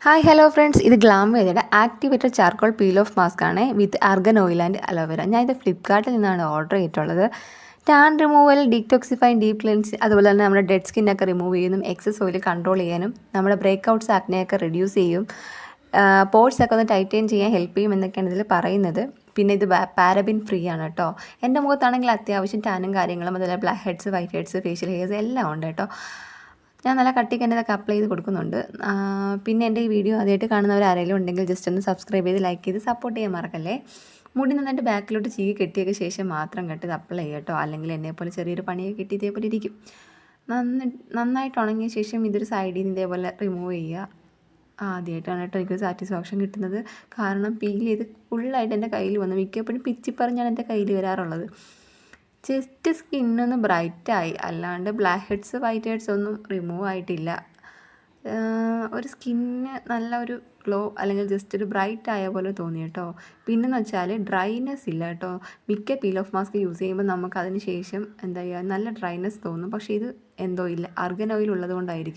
Hi hello friends, ഇത് ഗ്ലാംവേദയുടെ activated charcoal peel off mask ആണ് with argan oil and aloe vera. ഞാൻ ഇത് ഫ്ലിപ്കാർട്ടിൽ നിന്നാണ് ഓർഡർ ചെയ്തിട്ടുള്ളത്. Tan removal, detoxifying, deep cleanse, അതുപോലെ തന്നെ നമ്മുടെ ഡെഡ് സ്കിന്നൊക്കെ റിമൂവ് ചെയ്യുന്നതും എക്സസ് ഓയിൽ കൺട്രോൾ ചെയ്യാനും നമ്മുടെ ബ്രേക്ക് ഔട്ട്സ് ആക്നെയൊക്കെ റിഡ്യൂസ് ചെയ്യും, പോർട്സ് ഒക്കെ ഒന്ന് ടൈറ്റൈൻ ചെയ്യാൻ ഹെൽപ്പ് ചെയ്യും എന്നൊക്കെയാണ് ഇതിൽ പറയുന്നത്. പിന്നെ ഇത് പാരബിൻ ഫ്രീ ആണ് കേട്ടോ. എൻ്റെ മുഖത്താണെങ്കിൽ അത്യാവശ്യം ടാനും കാര്യങ്ങളും, അതുപോലെ black heads, white heads, facial hairs എല്ലാം ഉണ്ട് കേട്ടോ. ഞാൻ നല്ല കട്ടിക്ക് തന്നെ ഇതൊക്കെ അപ്ലൈ ചെയ്ത് കൊടുക്കുന്നുണ്ട്. പിന്നെ എൻ്റെ ഈ വീഡിയോ ആദ്യമായിട്ട് കാണുന്നവർ ആരെങ്കിലും ഉണ്ടെങ്കിൽ ജസ്റ്റ് ഒന്ന് സബ്സ്ക്രൈബ് ചെയ്ത് ലൈക്ക് ചെയ്ത് സപ്പോർട്ട് ചെയ്യാൻ മറക്കല്ലേ. മുടി നന്നായിട്ട് ബാക്കിലോട്ട് ചീകി കെട്ടിയൊക്കെ ശേഷം മാത്രം ഇത് അപ്ലൈ ചെയ്യുക കേട്ടോ. അല്ലെങ്കിൽ എന്നെപ്പോലെ ചെറിയൊരു പണിയൊക്കെ കിട്ടി ഇതേപോലെ ഇരിക്കും. നന്നായിട്ട് ഉണങ്ങിയ ശേഷം ഇതൊരു സൈഡിൽ നിന്ന് ഇതേപോലെ റിമൂവ് ചെയ്യുക. ആദ്യമായിട്ടാണ് കേട്ടോ എനിക്കൊരു സാറ്റിസ്ഫാക്ഷൻ കിട്ടുന്നത്. കാരണം പീൽ ചെയ്ത് ഫുള്ളായിട്ട് എൻ്റെ കയ്യിൽ വന്ന് മിക്കപ്പോഴും പിച്ചിപ്പറിഞ്ഞാണ് എൻ്റെ കയ്യിൽ വരാറുള്ളത്. ജസ്റ്റ് സ്കിന്നൊന്ന് ബ്രൈറ്റായി, അല്ലാണ്ട് ബ്ലാക്ക് ഹെഡ്സ്, വൈറ്റ് ഹെഡ്സ് ഒന്നും റിമൂവ് ആയിട്ടില്ല. ഒരു സ്കിന്ന് നല്ല ഒരു ഗ്ലോ അല്ലെങ്കിൽ ജസ്റ്റ് ഒരു ബ്രൈറ്റ് ആയ പോലെ തോന്നി കേട്ടോ. പിന്നെന്ന് വെച്ചാൽ ഡ്രൈനെസ് ഇല്ല കേട്ടോ. മിക്ക പീൽ ഓഫ് മാസ്ക് യൂസ് ചെയ്യുമ്പോൾ നമുക്ക് അതിന് ശേഷം എന്താ ചെയ്യുക, നല്ല ഡ്രൈനെസ് തോന്നും. പക്ഷേ ഇത് എന്തോ ഇല്ല, ആർഗൻ ഓയിൽ ഉള്ളത് കൊണ്ടായിരിക്കും.